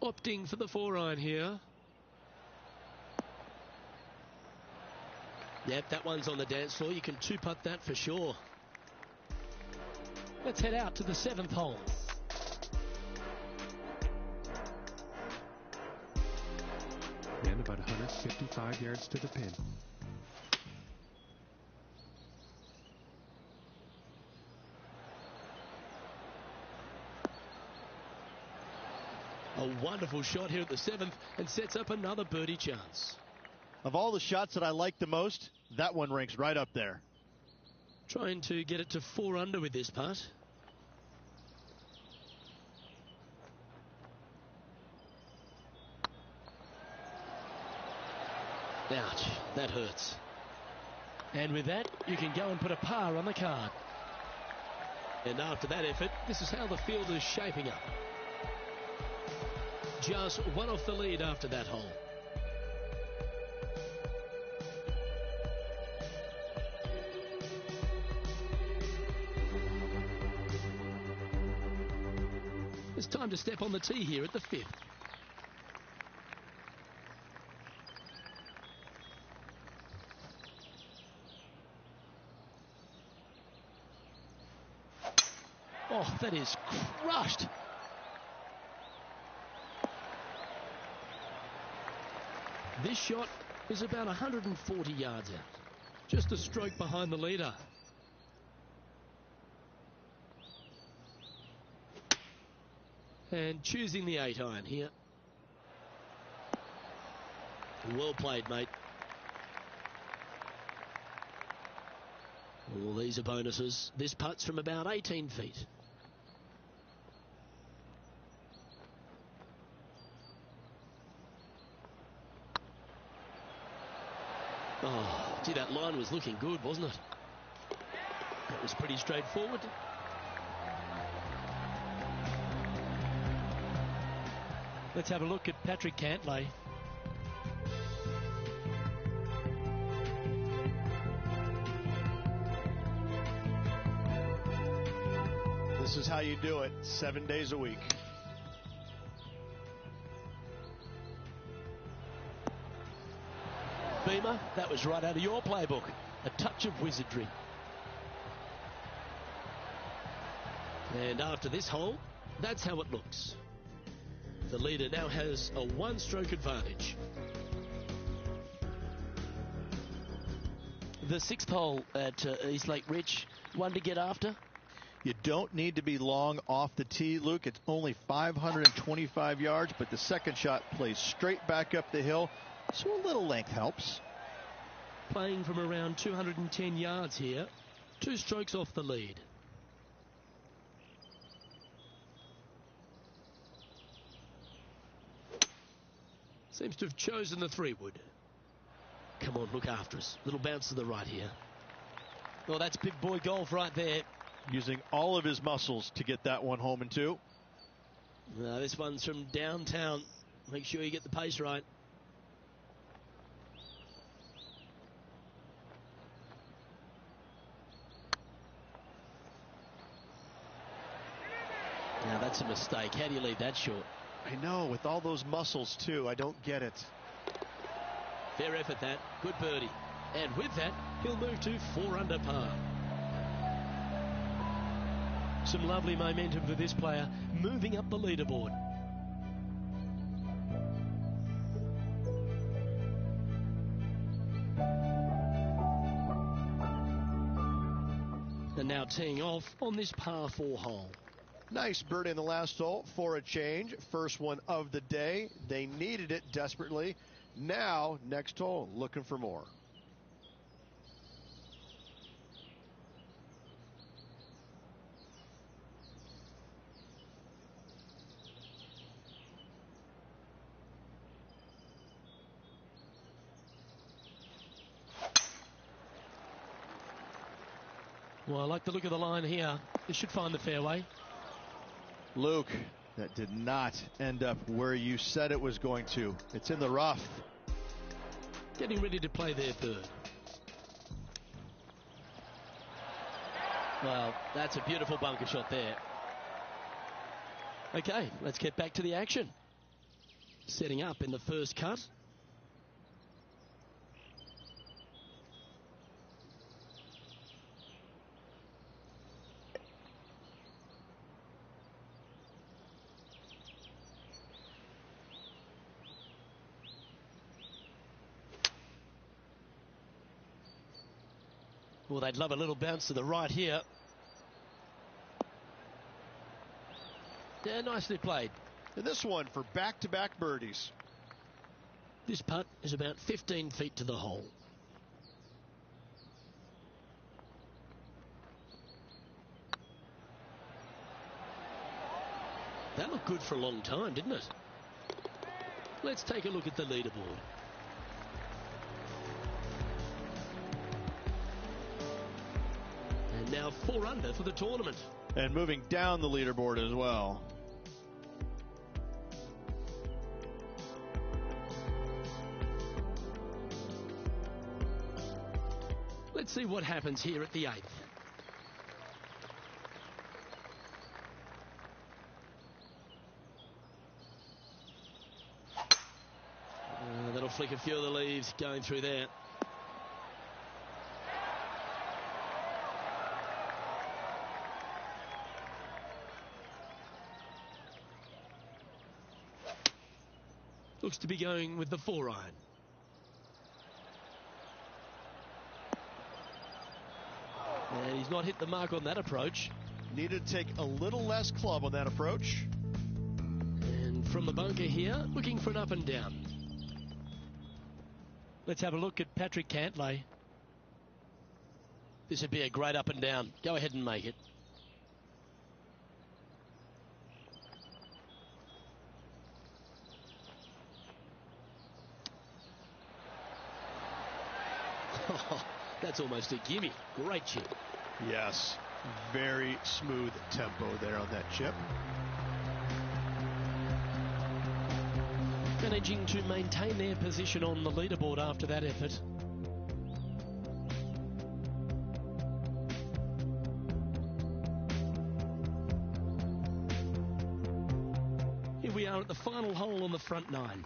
opting for the 4-iron here. Yep, that one's on the dance floor. You can 2-putt that for sure. Let's head out to the 7th hole. And about 155 yards to the pin. A wonderful shot here at the 7th and sets up another birdie chance. Of all the shots that I like the most, that one ranks right up there. Trying to get it to 4 under with this putt. Ouch, that hurts. And with that, you can go and put a par on the card. And after that effort, this is how the field is shaping up. Just one off the lead after that hole. It's time to step on the tee here at the 5th. Oh, that is crushed. This shot is about 140 yards out. Just a stroke behind the leader. And choosing the 8-iron here. Well played, mate. All these are bonuses. This putt's from about 18 feet. Oh, gee, that line was looking good, wasn't it? That was pretty straightforward. Let's have a look at Patrick Cantlay. This is how you do it, 7 days a week. Beamer, that was right out of your playbook. A touch of wizardry. And after this hole, that's how it looks. The leader now has a 1-stroke advantage. The 6th hole at East Lake Rich, one to get after. You don't need to be long off the tee, Luke. It's only 525 yards, but the second shot plays straight back up the hill, so a little length helps. Playing from around 210 yards here, 2 strokes off the lead. Seems to have chosen the 3-wood. Come on, look after us. Little bounce to the right here. Well, that's big boy golf right there. Using all of his muscles to get that one home in 2. This one's from downtown. Make sure you get the pace right. Now that's a mistake. How do you leave that short? I know, with all those muscles too. I don't get it. Fair effort that. Good birdie. And with that, he'll move to 4 under par. Some lovely momentum for this player, moving up the leaderboard. And now teeing off on this par 4 hole. Nice birdie in the last hole for a change. First one of the day. They needed it desperately. Now, next hole, looking for more. Well, I like the look of the line here. It should find the fairway. Luke, that did not end up where you said it was going to. It's in the rough. Getting ready to play their third. Well, that's a beautiful bunker shot there. Okay, let's get back to the action. setting up in the first cut. Well, they'd love a little bounce to the right here. Yeah, nicely played. And this one for back-to-back birdies. This putt is about 15 feet to the hole. That looked good for a long time, didn't it? Let's take a look at the leaderboard. And now 4 under for the tournament. And moving down the leaderboard as well. Let's see what happens here at the 8th. That'll flick a few of the leaves going through there. Looks to be going with the 4-iron. And he's not hit the mark on that approach. Needed to take a little less club on that approach. And from the bunker here, looking for an up and down. Let's have a look at Patrick Cantlay. This would be a great up and down. Go ahead and make it. That's almost a gimme. Great chip. Yes, very smooth tempo there on that chip. Managing to maintain their position on the leaderboard after that effort. Here we are at the final hole on the front 9.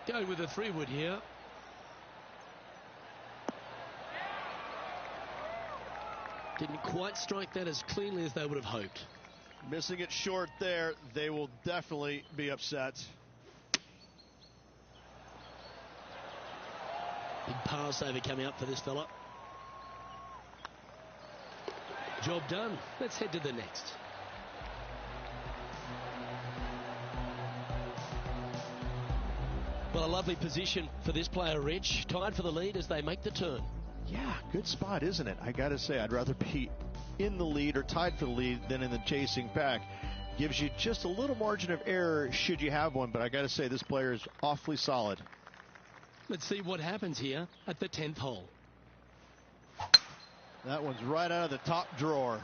Go with a 3-wood here. Didn't quite strike that as cleanly as they would have hoped. Missing it short there, they will definitely be upset. Big par saver coming up for this fella. Job done. Let's head to the next. Well, a lovely position for this player, Rich. Tied for the lead as they make the turn. Yeah, good spot, isn't it? I got to say, I'd rather be in the lead or tied for the lead than in the chasing pack. Gives you just a little margin of error should you have one, but I got to say, this player is awfully solid. Let's see what happens here at the 10th hole. That one's right out of the top drawer.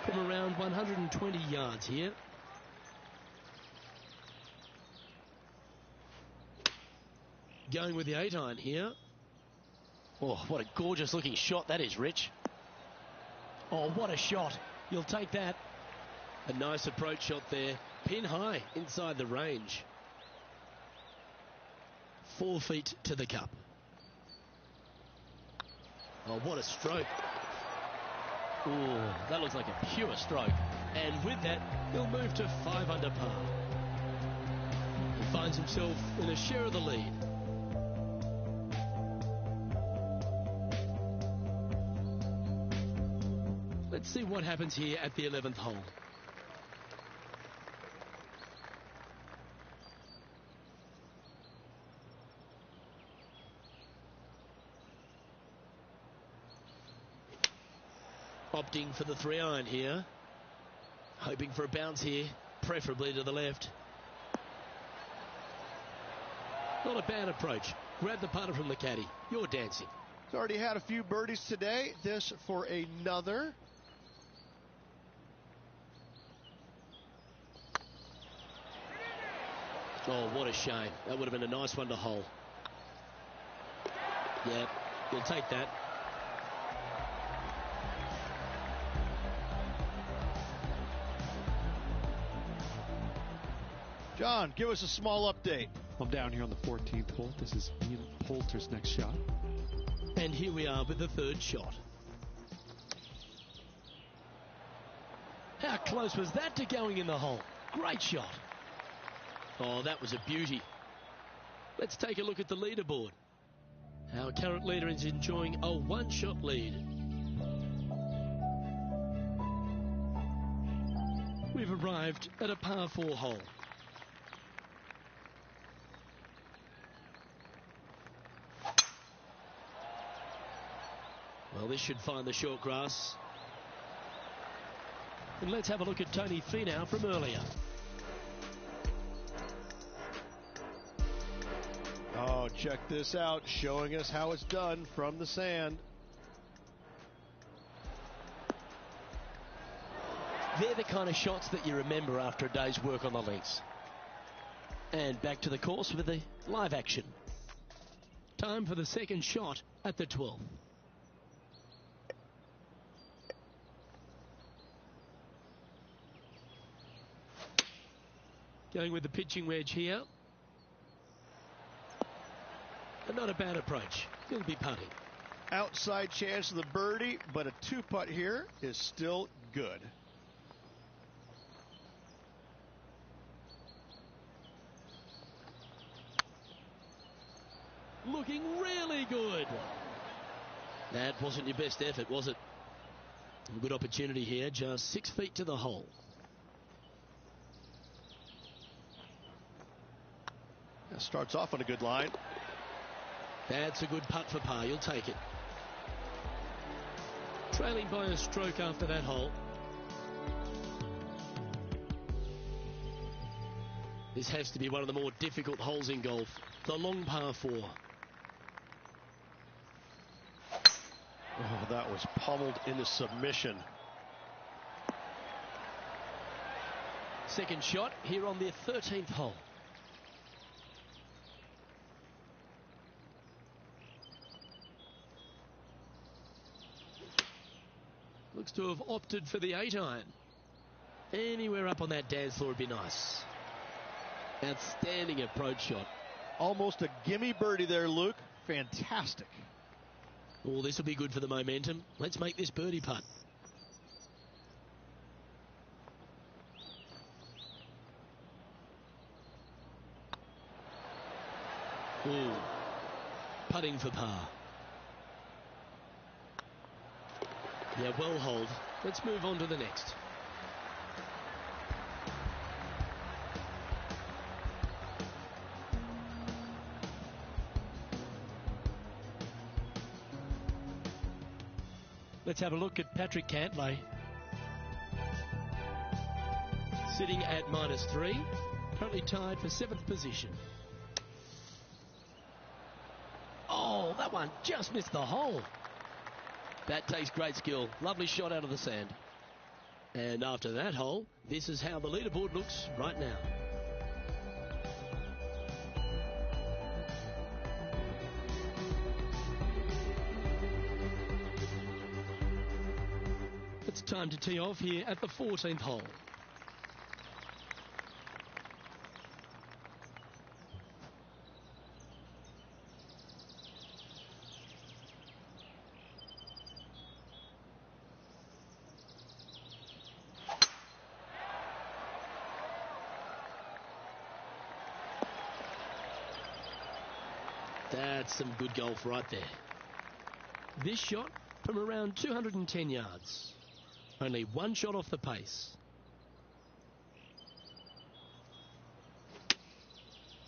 From around 120 yards here. Going with the 8-iron here. Oh, what a gorgeous looking shot that is, Rich. Oh, what a shot. You'll take that. A nice approach shot there. Pin high inside the range. 4 feet to the cup. Oh, what a stroke. Oh, that looks like a pure stroke. And with that, he'll move to 5 under par. He finds himself in a share of the lead. Let's see what happens here at the 11th hole. Opting for the 3-iron here. Hoping for a bounce here, preferably to the left. Not a bad approach. Grab the putter from the caddy. You're dancing. He's already had a few birdies today. This for another. Oh, what a shame. That would have been a nice one to hole. Yeah, you'll take that. John, give us a small update. I'm down here on the 14th hole. This is Ian Poulter's next shot. And here we are with the third shot. How close was that to going in the hole? Great shot. Oh, that was a beauty. Let's take a look at the leaderboard. Our current leader is enjoying a one-shot lead. We've arrived at a par 4 hole. Well, this should find the short grass. And let's have a look at Tony Finau from earlier. Oh, check this out, showing us how it's done from the sand. They're the kind of shots that you remember after a day's work on the links. And back to the course with the live action. Time for the second shot at the 12th. Going with the pitching wedge here. And not a bad approach. He'll be putting. Outside chance of the birdie, but a 2-putt here is still good. Looking really good. That wasn't your best effort, was it? A good opportunity here, just 6 feet to the hole. Starts off on a good line. That's a good putt for par. You'll take it. Trailing by a stroke after that hole. This has to be one of the more difficult holes in golf. The long par 4. Oh, that was pummeled into submission. Second shot here on the 13th hole. Looks to have opted for the 8-iron. Anywhere up on that dance floor would be nice. Outstanding approach shot. Almost a gimme birdie there, Luke. Fantastic. Oh, this will be good for the momentum. Let's make this birdie putt. Ooh, putting for par. Yeah, well holed. Let's move on to the next. Let's have a look at Patrick Cantlay. Sitting at -3, currently tied for 7th position. Oh, that one just missed the hole. That takes great skill. Lovely shot out of the sand. And after that hole, this is how the leaderboard looks right now. It's time to tee off here at the 14th hole. That's some good golf right there. This shot from around 210 yards. Only one shot off the pace.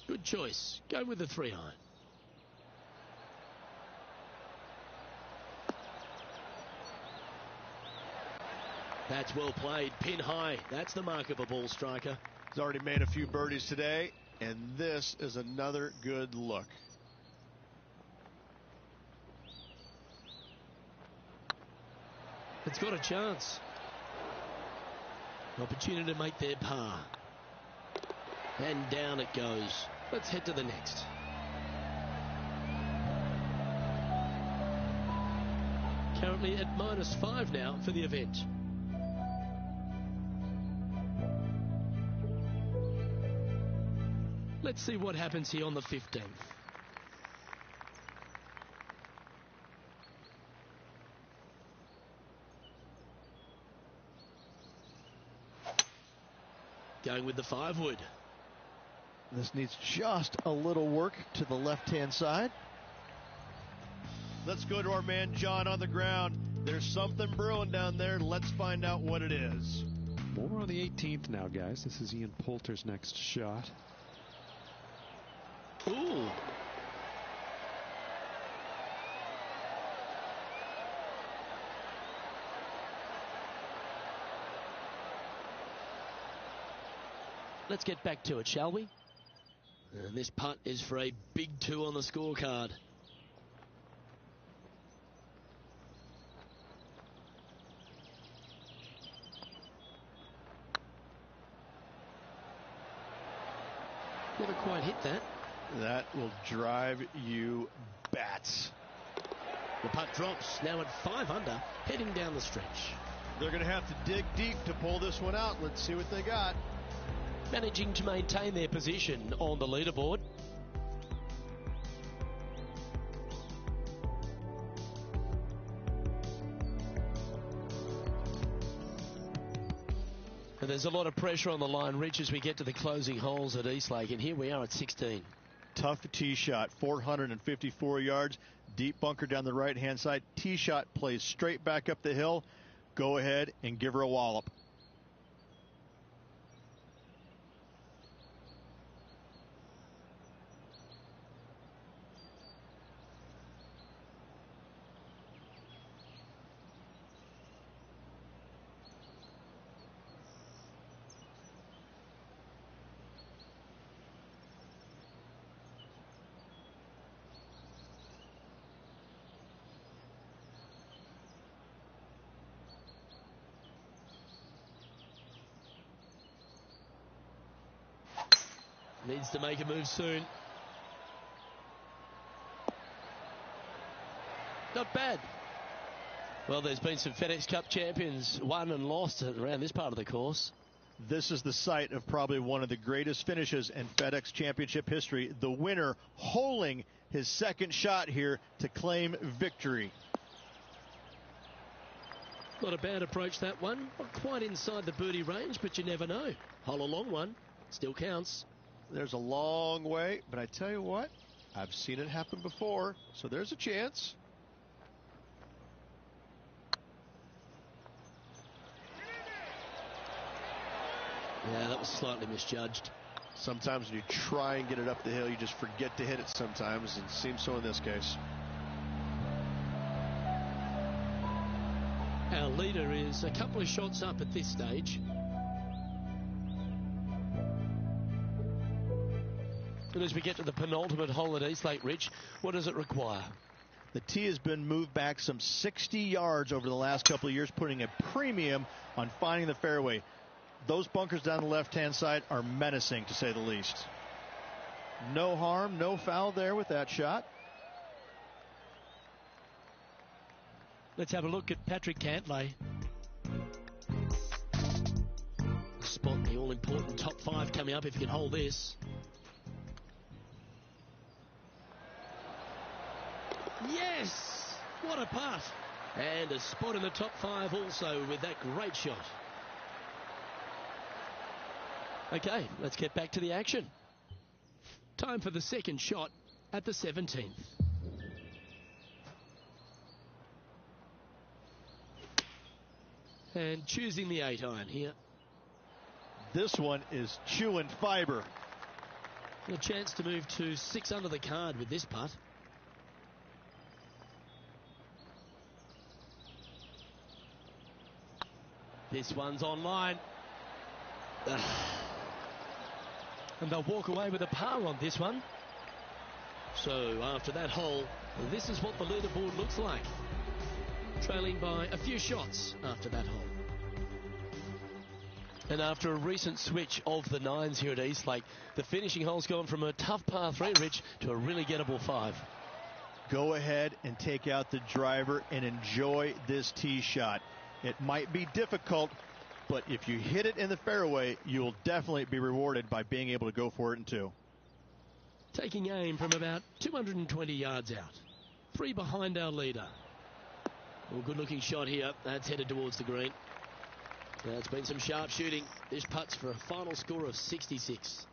Good choice. Go with the 3-iron. That's well played. Pin high. That's the mark of a ball striker. He's already made a few birdies today, and this is another good look. It's got a chance. An opportunity to make their par. And down it goes. Let's head to the next. Currently at -5 now for the event. Let's see what happens here on the 15th. Going with the 5-wood. This needs just a little work to the left-hand side. Let's go to our man John on the ground. There's something brewing down there. Let's find out what it is. Well, we're on the 18th now, guys. This is Ian Poulter's next shot. Ooh. Let's get back to it, shall we? And this putt is for a big 2 on the scorecard. Never quite hit that. That will drive you bats. The putt drops, now at 5 under, heading down the stretch. They're going to have to dig deep to pull this one out. Let's see what they got. Managing to maintain their position on the leaderboard. And there's a lot of pressure on the line, Rich, as we get to the closing holes at Eastlake, and here we are at 16. Tough tee shot, 454 yards, deep bunker down the right-hand side. Tee shot plays straight back up the hill. Go ahead and give her a wallop. Needs to make a move soon. Not bad. Well, there's been some FedEx Cup champions won and lost around this part of the course. This is the site of probably one of the greatest finishes in FedEx Championship history. The winner holing his second shot here to claim victory. Not a bad approach, that one. Not quite inside the birdie range, but you never know. Hole a long one. Still counts. There's a long way, but I tell you what, I've seen it happen before, so there's a chance. Yeah, that was slightly misjudged. Sometimes when you try and get it up the hill, you just forget to hit it sometimes, and it seems so in this case. Our leader is a couple of shots up at this stage. And as we get to the penultimate hole at Eastlake, Rich, what does it require? The tee has been moved back some 60 yards over the last couple of years, putting a premium on finding the fairway. Those bunkers down the left-hand side are menacing, to say the least. No harm, no foul there with that shot. Let's have a look at Patrick Cantlay. Spot the all-important top 5 coming up if you can hold this. Yes! What a putt! And a spot in the top 5 also with that great shot. Okay, let's get back to the action. Time for the second shot at the 17th. And choosing the 8-iron here. This one is chewing fiber. A chance to move to 6 under the card with this putt. This one's online. And they'll walk away with a par on this one. So after that hole, this is what the leaderboard looks like. Trailing by a few shots after that hole. And after a recent switch of the 9s here at Eastlake, the finishing hole's gone from a tough par 3, Rich, to a really gettable 5. Go ahead and take out the driver and enjoy this tee shot. It might be difficult, but if you hit it in the fairway, you'll definitely be rewarded by being able to go for it in 2. Taking aim from about 220 yards out. 3 behind our leader. Well, good looking shot here. That's headed towards the green. Now, it's been some sharp shooting. This putts for a final score of 66.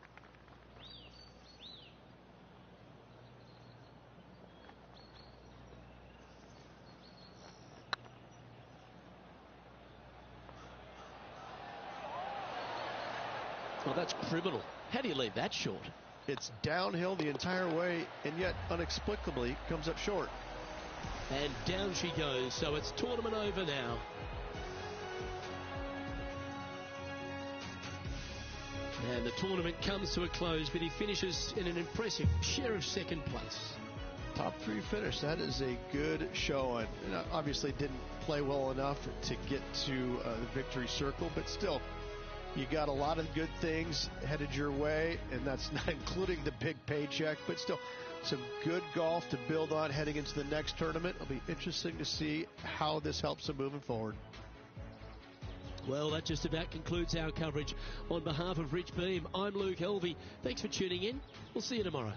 Well, that's criminal. How do you leave that short? It's downhill the entire way, and yet inexplicably comes up short. And down she goes, so it's tournament over now. And the tournament comes to a close, but he finishes in an impressive share of second place. Top 3 finish. That is a good showing. And obviously didn't play well enough to get to the victory circle, but still, you got a lot of good things headed your way, and that's not including the big paycheck, but still some good golf to build on heading into the next tournament. It'll be interesting to see how this helps them moving forward. Well, that just about concludes our coverage. On behalf of Rich Beem, I'm Luke Helvey. Thanks for tuning in. We'll see you tomorrow.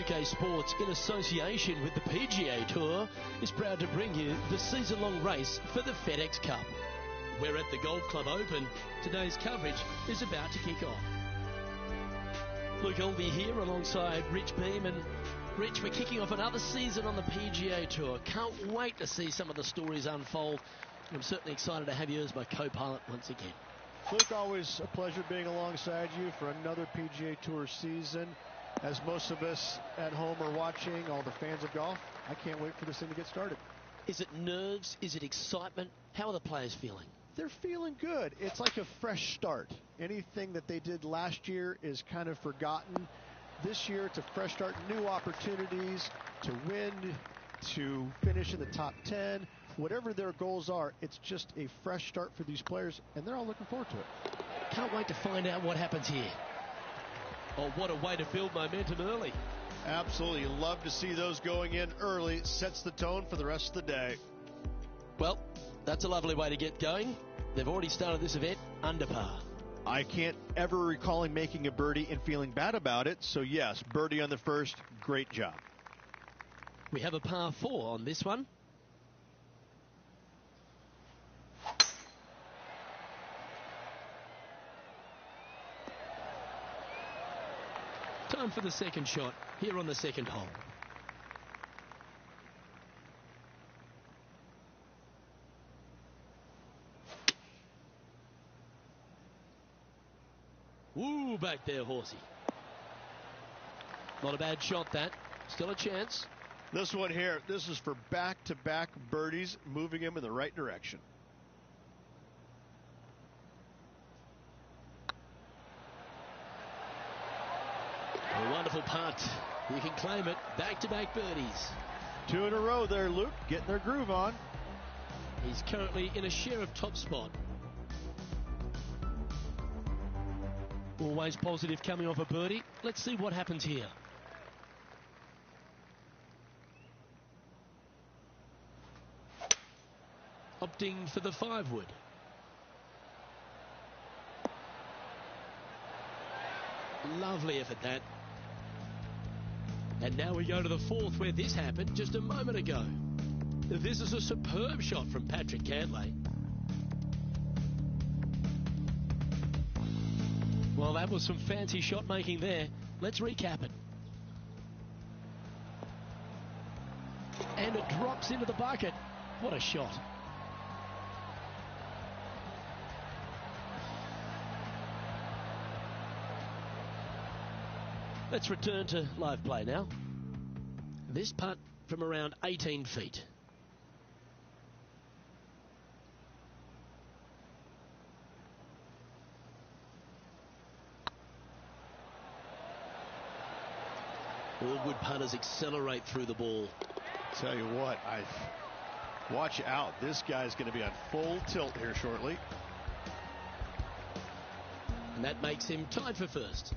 UK Sports, in association with the PGA Tour, is proud to bring you the season-long race for the FedEx Cup. We're at the Golf Club Open. Today's coverage is about to kick off. Luke Helvey here alongside Rich Beem. And Rich, we're kicking off another season on the PGA Tour. Can't wait to see some of the stories unfold. I'm certainly excited to have you as my co-pilot once again. Luke, always a pleasure being alongside you for another PGA Tour season. As most of us at home are watching, all the fans of golf, I can't wait for this thing to get started. Is it nerves? Is it excitement? How are the players feeling? They're feeling good. It's like a fresh start. Anything that they did last year is kind of forgotten. This year, it's a fresh start, new opportunities to win, to finish in the top 10, whatever their goals are, it's just a fresh start for these players, and they're all looking forward to it. Can't wait to find out what happens here. Oh, what a way to build momentum early. Absolutely. Love to see those going in early. Sets the tone for the rest of the day. Well, that's a lovely way to get going. They've already started this event under par. I can't ever recall him making a birdie and feeling bad about it. So, yes, birdie on the first. Great job. We have a par 4 on this one. Time for the second shot here on the second hole. Woo, back there, horsey. Not a bad shot, that. Still a chance. This one here, this is for back-to-back birdies, moving him in the right direction. A wonderful putt. You can claim it. Back-to-back birdies. 2 in a row there, Luke, getting their groove on. He's currently in a share of top spot. Always positive coming off a birdie. Let's see what happens here. Opting for the 5-wood. Lovely effort, that. And now we go to the 4th, where this happened just a moment ago. This is a superb shot from Patrick Cantlay. Well, that was some fancy shot making there. Let's recap it. And it drops into the bucket. What a shot. Let's return to live play now. This putt from around 18 feet. All good putters accelerate through the ball. Tell you what, watch out. This guy's going to be on full tilt here shortly. And that makes him tied for first.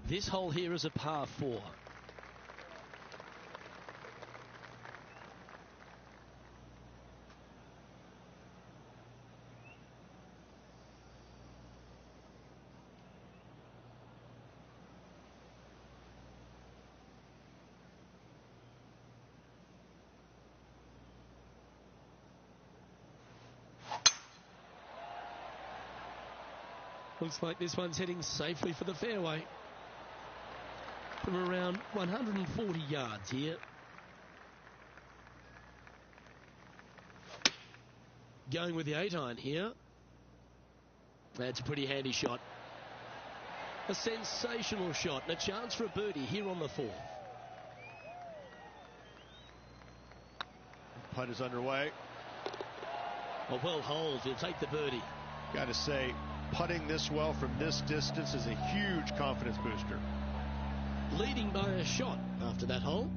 This hole here is a par 4. Looks like this one's heading safely for the fairway. From around 140 yards here. Going with the 8-iron here. That's a pretty handy shot. A sensational shot and a chance for a birdie here on the 4th. Putt is underway. A well holed. He'll take the birdie. Got to say, putting this well from this distance is a huge confidence booster. Leading by a shot after that hole.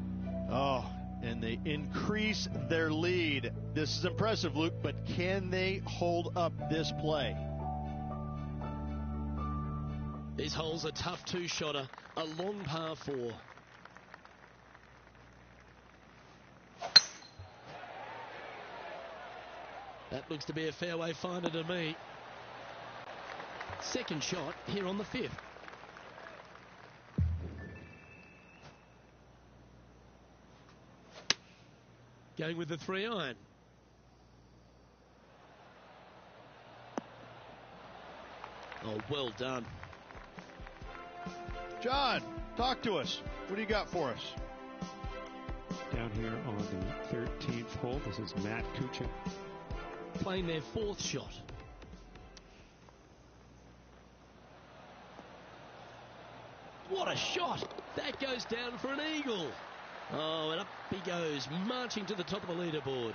Oh, and they increase their lead. This is impressive, Luke, but can they hold up this play? This hole's a tough 2-shotter, a long par 4. That looks to be a fairway finder to me. Second shot here on the 5th. Going with the 3-iron. Oh, well done. John, talk to us. What do you got for us? Down here on the 13th hole, this is Matt Kuchar. Playing their 4th shot. What a shot! That goes down for an eagle. Oh, and up he goes, marching to the top of the leaderboard.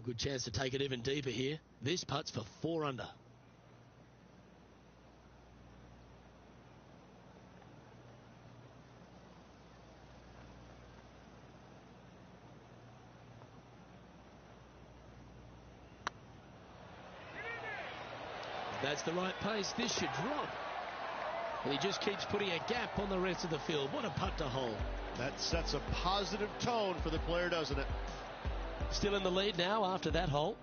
Good chance to take it even deeper here. This putt's for 4 under. That's the right pace. This should drop. And he just keeps putting a gap on the rest of the field. What a putt to hole. That sets a positive tone for the player, doesn't it? Still in the lead now after that hole.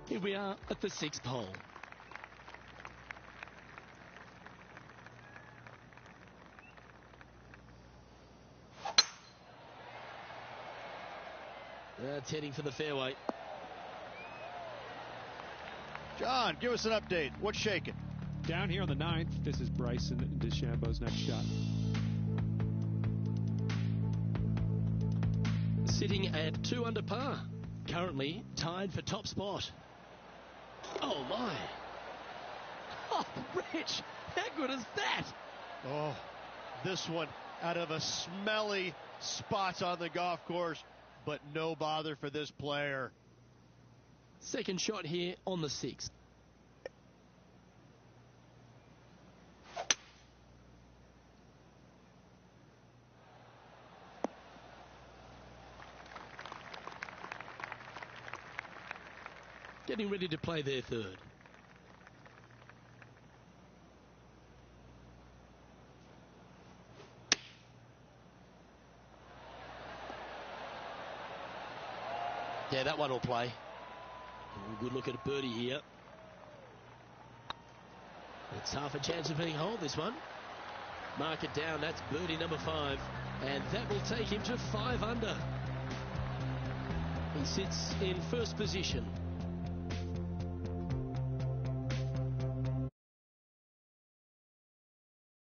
Here we are at the 6th hole. That's heading for the fairway. John, give us an update. What's shaking? Down here on the 9th, this is Bryson DeChambeau's next shot. Sitting at 2 under par. Currently tied for top spot. Oh, my. Oh, Rich, how good is that? Oh, this one out of a smelly spot on the golf course, but no bother for this player. Second shot here on the 6th. Getting ready to play their 3rd. Yeah, that one will play. Good look at a birdie here. It's half a chance of being holed, this one. Mark it down. That's birdie number 5. And that will take him to 5 under. He sits in first position.